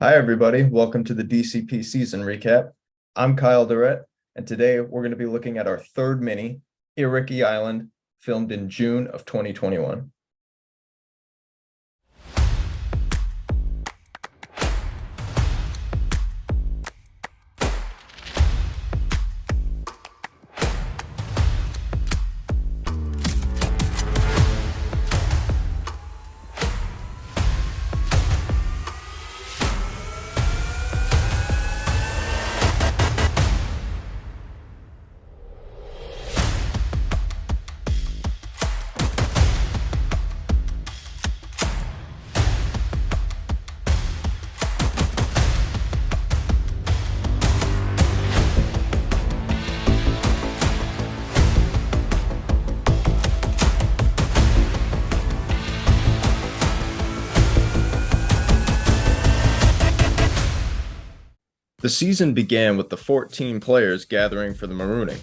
Hi, everybody. Welcome to the DCP season recap. I'm Kyle Durrett, and today we're going to be looking at our third mini, Iririki Island, filmed in June of 2021. The season began with the 14 players gathering for the marooning.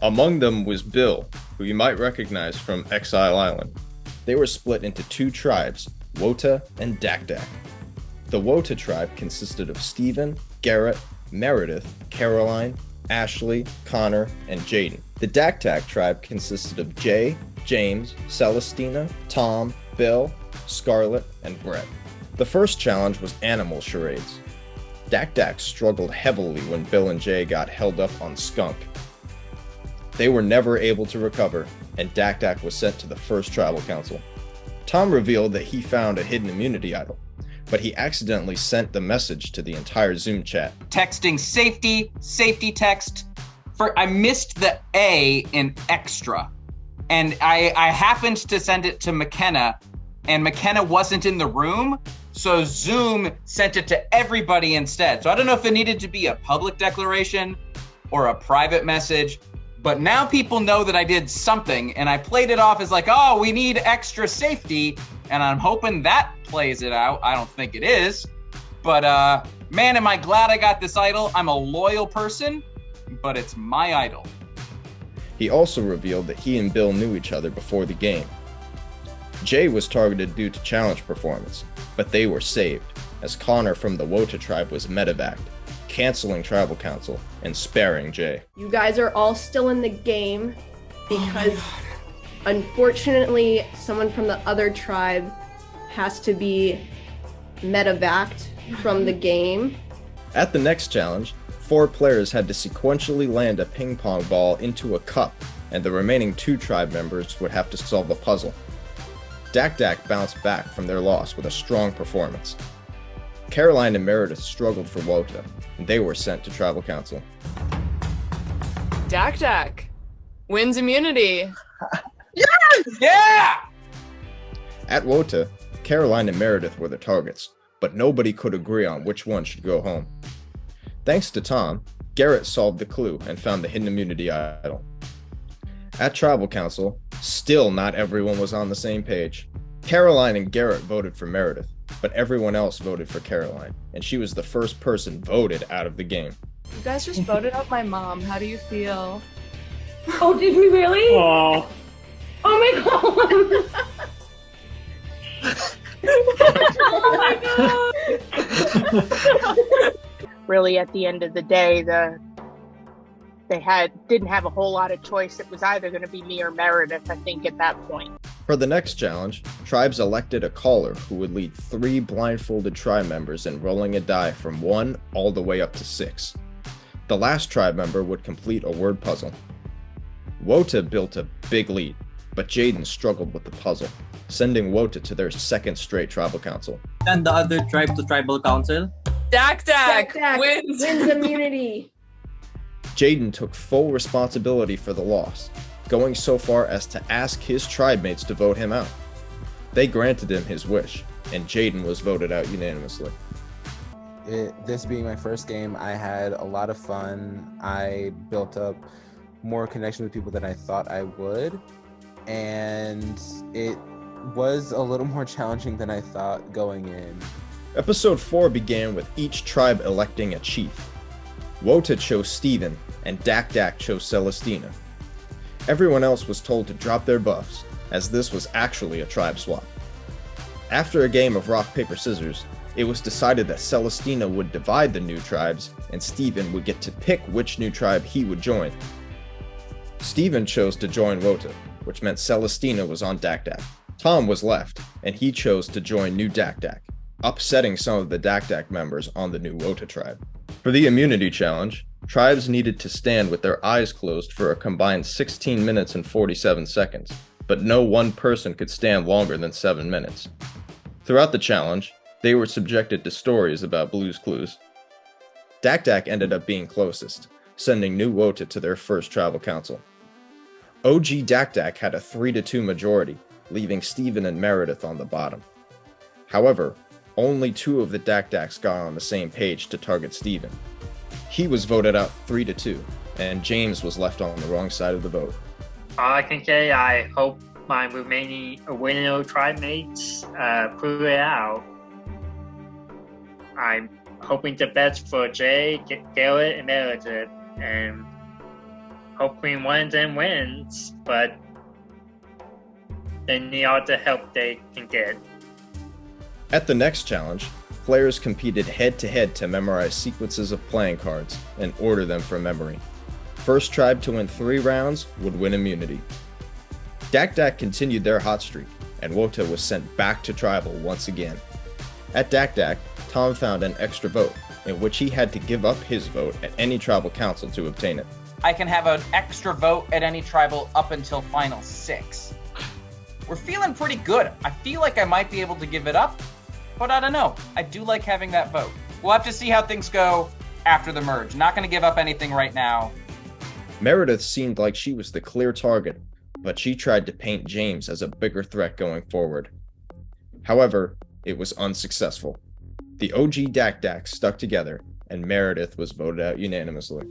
Among them was Bill, who you might recognize from Exile Island. They were split into two tribes, Wota and Dak. The Wota tribe consisted of Steven, Garrett, Meredith, Caroline, Ashley, Connor, and Jaden. The Dak tribe consisted of Jay, James, Celestina, Tom, Bill, Scarlett, and Brett. The first challenge was animal charades. Dak struggled heavily when Bill and Jay got held up on Skunk. They were never able to recover, and Dak was sent to the first tribal council. Tom revealed that he found a hidden immunity idol, but he accidentally sent the message to the entire Zoom chat. Texting safety text. I missed the A in extra, and I happened to send it to McKenna, and McKenna wasn't in the room, so Zoom sent it to everybody instead. So I don't know if it needed to be a public declaration or a private message, but now people know that I did something, and I played it off as like, oh, we need extra safety, and I'm hoping that plays it out. I don't think it is, but man, am I glad I got this idol. I'm a loyal person, but it's my idol. He also revealed that he and Bill knew each other before the game. Jay was targeted due to challenge performance, but they were saved, as Connor from the Wota tribe was medevaced, canceling tribal council and sparing Jay. You guys are all still in the game because unfortunately someone from the other tribe has to be medevaced from the game. At the next challenge, 4 players had to sequentially land a ping pong ball into a cup, and the remaining 2 tribe members would have to solve a puzzle. Dak bounced back from their loss with a strong performance. Caroline and Meredith struggled for Wota, and they were sent to tribal council. Dak wins immunity. Yes! Yeah! At Wota, Caroline and Meredith were the targets, but nobody could agree on which one should go home. Thanks to Tom, Garrett solved the clue and found the hidden immunity idol. At tribal council, still not everyone was on the same page. Caroline and Garrett voted for Meredith, but everyone else voted for Caroline, and she was the first person voted out of the game. You guys just voted out my mom. How do you feel? Oh, did we really? Oh. Oh my god! Oh my god! Really, at the end of the day, they didn't have a whole lot of choice. It was either going to be me or Meredith, I think, at that point. For the next challenge, tribes elected a caller who would lead 3 blindfolded tribe members in rolling a die from 1 all the way up to 6. The last tribe member would complete a word puzzle. Wota built a big lead, but Jaden struggled with the puzzle, sending Wota to their second straight tribal council. And the other tribe to tribal council. Dak wins immunity. Jaden took full responsibility for the loss, going so far as to ask his tribe mates to vote him out. They granted him his wish, and Jaden was voted out unanimously. This being my first game, I had a lot of fun. I built up more connection with people than I thought I would, and it was a little more challenging than I thought going in. Episode 4 began with each tribe electing a chief. Wota chose Steven, and Dak chose Celestina. Everyone else was told to drop their buffs, as this was actually a tribe swap. After a game of rock, paper, scissors, it was decided that Celestina would divide the new tribes, and Steven would get to pick which new tribe he would join. Steven chose to join Wota, which meant Celestina was on Dak Dak. Tom was left, and he chose to join New Dak Dak, upsetting some of the Dak Dak members on the new Wota tribe. For the immunity challenge, tribes needed to stand with their eyes closed for a combined 16 minutes and 47 seconds, but no one person could stand longer than 7 minutes. Throughout the challenge, they were subjected to stories about Blue's Clues. Dak Dak ended up being closest, sending New Wota to their first tribal council. OG Dak Dak had a 3-2 majority, leaving Steven and Meredith on the bottom. However, only 2 of the Dak Daks got on the same page to target Steven. He was voted out 3-2, and James was left on the wrong side of the vote. All I can say, I hope my remaining original tribe mates pull it out. I'm hoping the best for Jay, Garrett, and Meredith, and hoping one of them wins, but they need all the help they can get. At the next challenge, players competed head-to-head to memorize sequences of playing cards and order them from memory. First tribe to win 3 rounds would win immunity. Dak Dak continued their hot streak, and Wota was sent back to tribal once again. At Dak Dak, Tom found an extra vote, in which he had to give up his vote at any tribal council to obtain it. I can have an extra vote at any tribal up until final 6. We're feeling pretty good. I feel like I might be able to give it up, but I don't know. I do like having that vote. We'll have to see how things go after the merge. Not going to give up anything right now. Meredith seemed like she was the clear target, but she tried to paint James as a bigger threat going forward. However, it was unsuccessful. The OG Dak Daks stuck together, and Meredith was voted out unanimously.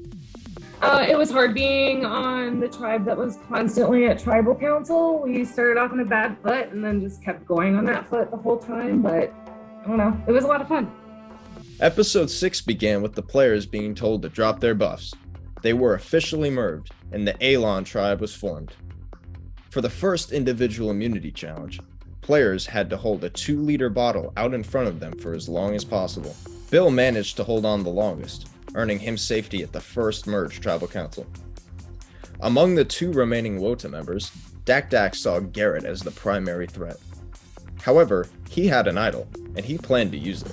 It was hard being on the tribe that was constantly at tribal council. We started off on a bad foot and then just kept going on that foot the whole time, but I don't know, it was a lot of fun. Episode 6 began with the players being told to drop their buffs. They were officially merged, and the Alon tribe was formed. For the first individual immunity challenge, players had to hold a 2-liter bottle out in front of them for as long as possible. Bill managed to hold on the longest, earning him safety at the first merged tribal council. Among the 2 remaining Wota members, Dak Dak saw Garrett as the primary threat. However, he had an idol, and he planned to use it.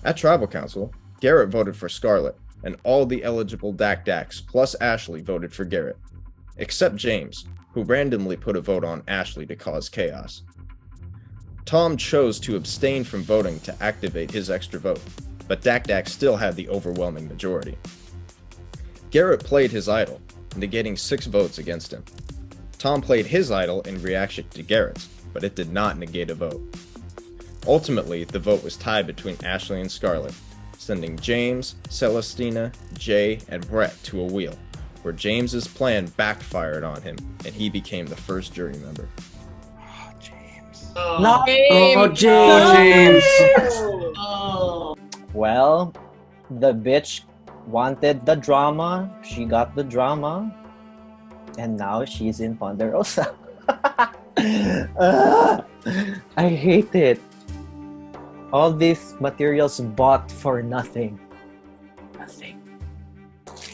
At tribal council, Garrett voted for Scarlet, and all the eligible Dak Daks plus Ashley voted for Garrett, except James, who randomly put a vote on Ashley to cause chaos. Tom chose to abstain from voting to activate his extra vote, but Dak Dak still had the overwhelming majority. Garrett played his idol, negating 6 votes against him. Tom played his idol in reaction to Garrett's, but it did not negate a vote. Ultimately, the vote was tied between Ashley and Scarlet, sending James, Celestina, Jay, and Brett to a wheel, where James's plan backfired on him, and he became the first jury member. Oh, James. No. James. James. Oh. Well, the bitch wanted the drama, she got the drama, and now she's in Ponderosa. I hate it. All these materials bought for nothing. Nothing.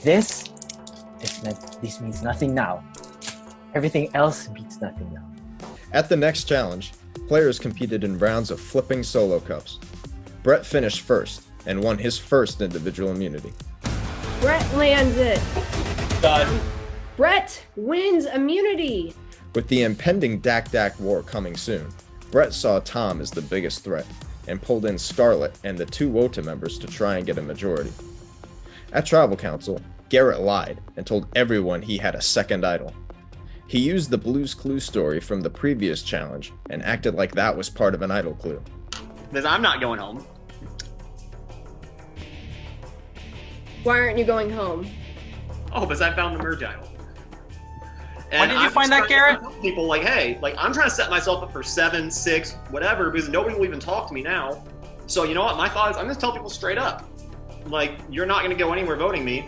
This means nothing now. Everything else means nothing now. At the next challenge, players competed in rounds of flipping solo cups. Brett finished first and won his first individual immunity. Brett lands it. Done. Brett wins immunity. With the impending Dak Dak war coming soon, Brett saw Tom as the biggest threat and pulled in Scarlet and the 2 Wota members to try and get a majority. At Tribal Council, Garrett lied and told everyone he had a second idol. He used the Blue's Clue story from the previous challenge and acted like that was part of an idol clue. Because I'm not going home. Why aren't you going home? Oh, because I found the merge idol. When did you find that, Garrett? People like, hey, like I'm trying to set myself up for 7, 6, whatever, because nobody will even talk to me now. So you know what? My thought is I'm going to tell people straight up. Like, you're not going to go anywhere voting me.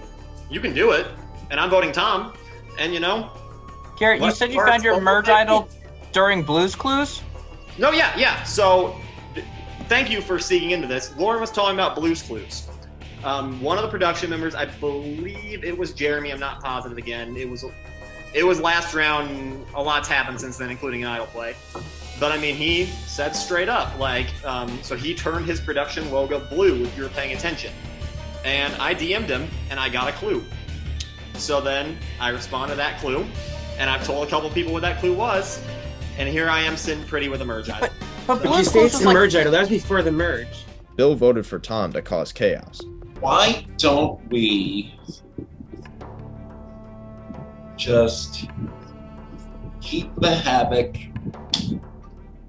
You can do it. And I'm voting Tom. And you know. Garrett, you said you found your merge idol during Blue's Clues? No, yeah. So thank you for seeking into this. Lauren was talking about Blue's Clues. One of the production members, I believe it was Jeremy, I'm not positive again. It was last round. A lot's happened since then, including an idle play. But I mean, he said straight up, like, so he turned his production logo blue, if you were paying attention. And I DM'd him, and I got a clue. So then I responded to that clue, and I've told a couple people what that clue was, and here I am sitting pretty with a merge idol. But you stated the merge idol. That was before the merge. Bill voted for Tom to cause chaos. Why don't we just keep the havoc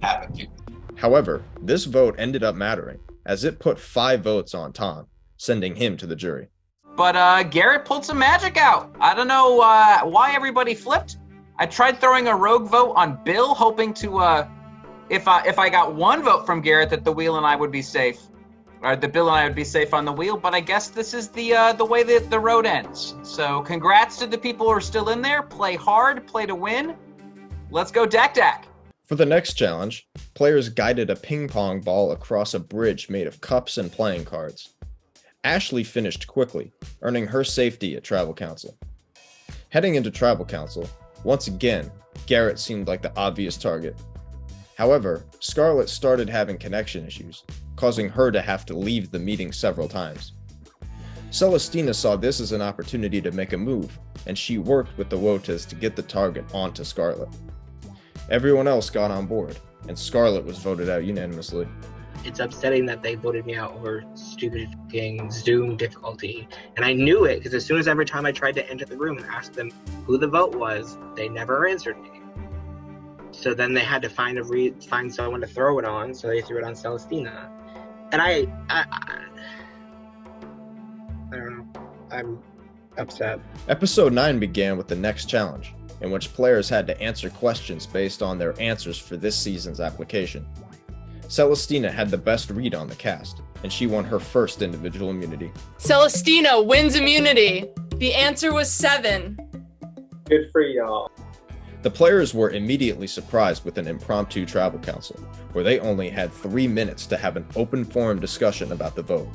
havocing? However, this vote ended up mattering, as it put 5 votes on Tom, sending him to the jury. But Garrett pulled some magic out. I don't know why everybody flipped. I tried throwing a rogue vote on Bill, hoping to, if I got 1 vote from Garrett, that the wheel and I would be safe. Or the Bill and I would be safe on the wheel, but I guess this is the way that the road ends. So congrats to the people who are still in there. Play hard, play to win. Let's go Dak Dak. For the next challenge, players guided a ping pong ball across a bridge made of cups and playing cards. Ashley finished quickly, earning her safety at Tribal Council. Heading into Tribal Council, once again, Garrett seemed like the obvious target. However, Scarlett started having connection issues, causing her to have to leave the meeting several times. Celestina saw this as an opportunity to make a move, and she worked with the Wotas to get the target onto Scarlett. Everyone else got on board, and Scarlett was voted out unanimously. It's upsetting that they voted me out over stupid fucking Zoom difficulty. And I knew it, because as soon as every time I tried to enter the room and ask them who the vote was, they never answered me. So then they had to find someone to throw it on, so they threw it on Celestina. And I don't know. I'm upset. Episode 9 began with the next challenge, in which players had to answer questions based on their answers for this season's application. Celestina had the best read on the cast, and she won her first individual immunity. Celestina wins immunity. The answer was 7. Good for y'all. The players were immediately surprised with an impromptu tribal council, where they only had 3 minutes to have an open forum discussion about the vote.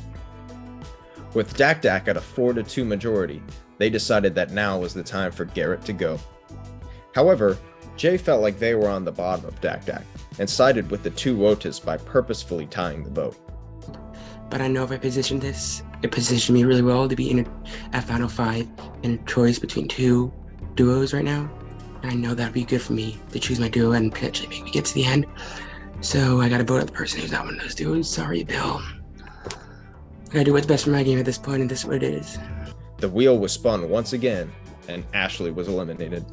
With Dak Dak at a 4-2 majority, they decided that now was the time for Garrett to go. However, Jay felt like they were on the bottom of Dak Dak, and sided with the 2 Wotas by purposefully tying the vote. But I know if I positioned this, it positioned me really well to be in at Final 5 in a choice between 2 duos right now. And I know that'd be good for me to choose my duo and potentially make me get to the end. So I gotta vote out the person who's not one of those duos. Sorry, Bill. I gotta do what's best for my game at this point, and this is what it is. The wheel was spun once again, and Ashley was eliminated.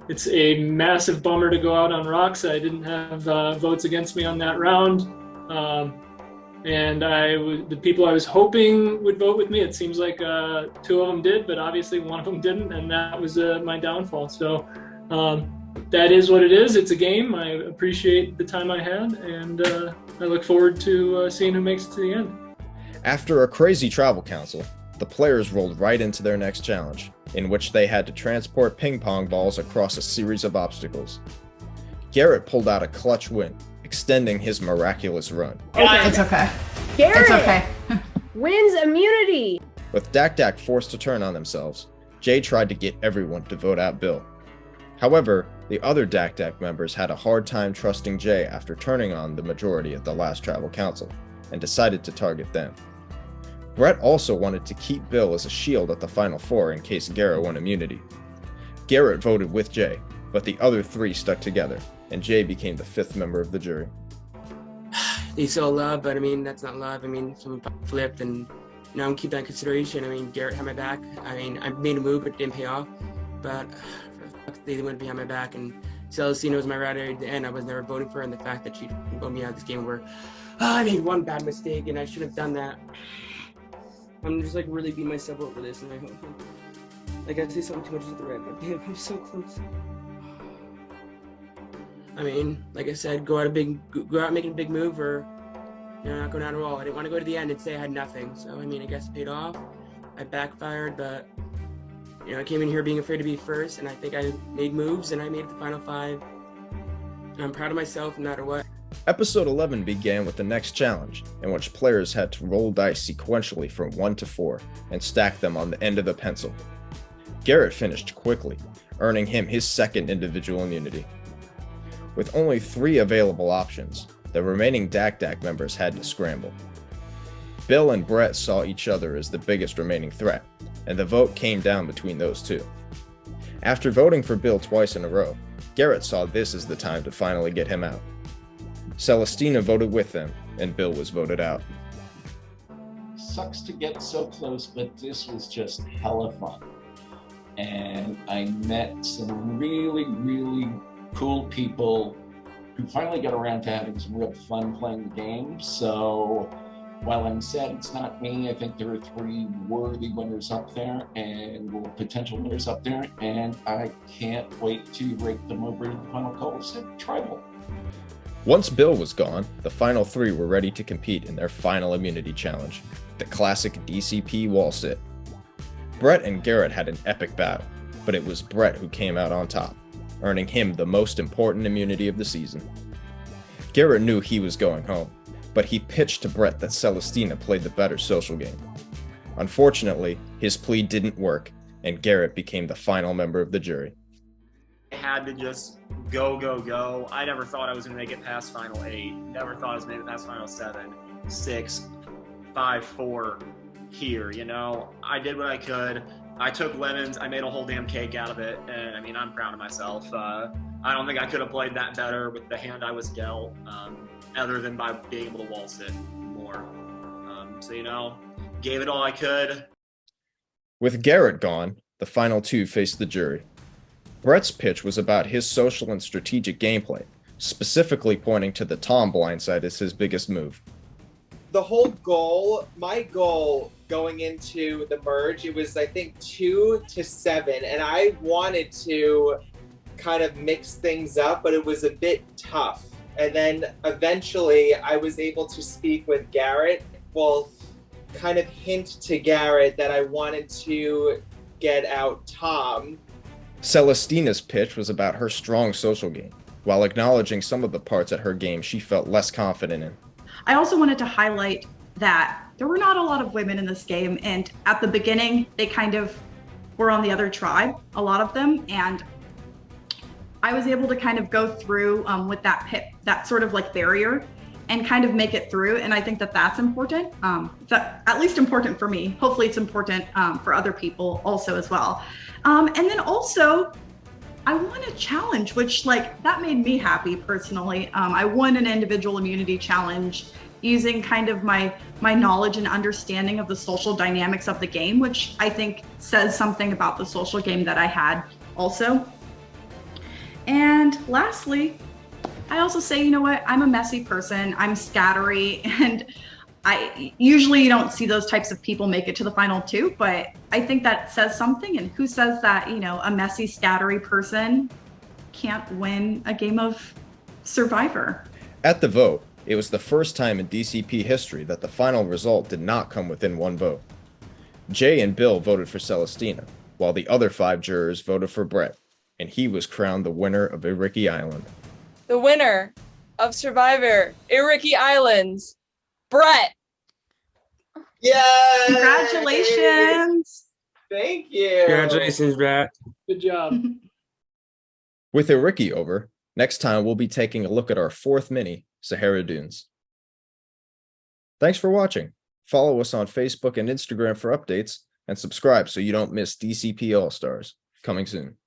It's a massive bummer to go out on rocks. I didn't have votes against me on that round. And the people I was hoping would vote with me, it seems like 2 of them did, but obviously 1 of them didn't, and that was my downfall. So that is what it is. It's a game. I appreciate the time I had, and I look forward to seeing who makes it to the end. After a crazy tribal council, the players rolled right into their next challenge, in which they had to transport ping pong balls across a series of obstacles. Garrett pulled out a clutch win, extending his miraculous run. Okay. It's okay. Garrett It's okay. wins immunity. With Dak Dak forced to turn on themselves, Jay tried to get everyone to vote out Bill. However, the other Dak Dak members had a hard time trusting Jay after turning on the majority at the last tribal council, and decided to target them. Brett also wanted to keep Bill as a shield at the Final 4 in case Garrett won immunity. Garrett voted with Jay, but the other 3 stuck together, and Jay became the 5th member of the jury. They saw love, but I mean, that's not love. I mean, someone flipped, and now I'm keeping that in consideration. I mean, Garrett had my back. I mean, I made a move, but it didn't pay off. But they went behind my back, and Celestina was my rider at the end. I was never voting for her, and the fact that she voted me out of this game where I made one bad mistake, and I should have done that. I'm just like really beating myself over this, and I hope like I say something too much at the red, but damn, I'm so close. I mean, like I said, go out making a big move, or not going out at all. I didn't want to go to the end and say I had nothing. So I mean, I guess it paid off. I backfired, but I came in here being afraid to be first, and I think I made moves, and I made it the Final 5. And I'm proud of myself no matter what. Episode 11 began with the next challenge, in which players had to roll dice sequentially from 1 to 4 and stack them on the end of the pencil. Garrett finished quickly, earning him his second individual immunity. With only 3 available options, the remaining Dak members had to scramble. Bill and Brett saw each other as the biggest remaining threat, and the vote came down between those two. After voting for Bill twice in a row, Garrett saw this as the time to finally get him out. Celestina voted with them, and Bill was voted out. Sucks to get so close, but this was just hella fun. And I met some really, really cool people who finally got around to having some real fun playing the game. So while I'm sad it's not me, I think there are 3 worthy winners up there and potential winners up there, and I can't wait to rake them over to the final calls at Tribal. Once Bill was gone, the final 3 were ready to compete in their final immunity challenge, the classic DCP wall sit. Brett and Garrett had an epic battle, but it was Brett who came out on top, earning him the most important immunity of the season. Garrett knew he was going home, but he pitched to Brett that Celestina played the better social game. Unfortunately, his plea didn't work, and Garrett became the final member of the jury. I had to just go. I never thought I was going to make it past Final 8. Never thought I was going to make it past Final 7, 6, 5, 4 here, you know. I did what I could. I took lemons. I made a whole damn cake out of it. And, I mean, I'm proud of myself. I don't think I could have played that better with the hand I was dealt, other than by being able to wall sit more. So, you know, gave it all I could. With Garrett gone, the final 2 faced the jury. Brett's pitch was about his social and strategic gameplay, specifically pointing to the Tom blindside as his biggest move. The whole goal, my goal going into the merge, it was I think 2 to 7, and I wanted to kind of mix things up, but it was a bit tough. And then eventually I was able to speak with Garrett, well, kind of hint to Garrett that I wanted to get out Tom. Celestina's pitch was about her strong social game, while acknowledging some of the parts at her game she felt less confident in. I also wanted to highlight that there were not a lot of women in this game, and at the beginning, they kind of were on the other tribe, a lot of them, and I was able to kind of go through with that sort of like barrier and kind of make it through, and I think that that's important. That's at least important for me. Hopefully it's important for other people also as well. And then also, I won a challenge, which like that made me happy personally. I won an individual immunity challenge using kind of my knowledge and understanding of the social dynamics of the game, which I think says something about the social game that I had also. And lastly, I also say, you know what, I'm a messy person, I'm scattery, and I usually you don't see those types of people make it to the final 2, but I think that says something. And who says that, you know, a messy, scattery person can't win a game of Survivor? At the vote, it was the first time in DCP history that the final result did not come within 1 vote. Jay and Bill voted for Celestina, while the other 5 jurors voted for Brett, and he was crowned the winner of Iririki Island. The winner of Survivor, Iririki Islands, Brett. Yay! Congratulations! Thank you. Congratulations, Brett. Good job. With Iririki over, next time we'll be taking a look at our 4th mini, Sahara Dunes. Thanks for watching. Follow us on Facebook and Instagram for updates, and subscribe so you don't miss DCP All-Stars. Coming soon.